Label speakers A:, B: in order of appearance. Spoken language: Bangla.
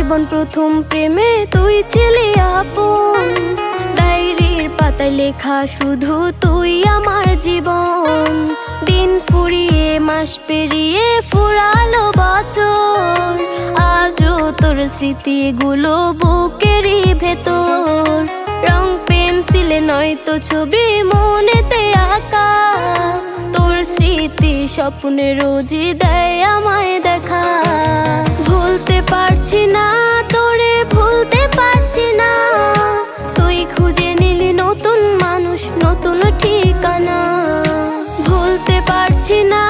A: জীবন প্রথম প্রেমে তুই ছিলি আপন, ডায়েরির পাতায় লেখা শুধু তুই আমার জীবন। দিন ফুরিয়ে মাস পেরিয়ে ফুরালো বছর, আজও তোর স্মৃতিগুলো বুকেরই ভেতর। রং পেন্সিলে নয়তো ছবি মনেতে আঁকা, তোর স্মৃতি স্বপ্নে রোজই দেয় আমায় দেখা। ভুলতে পারছি না তোরে, ভুলতে পারছি না, তুই খুঁজে নিলি নতুন মানুষ, নতুন ঠিকানা। ভুলতে পারছি না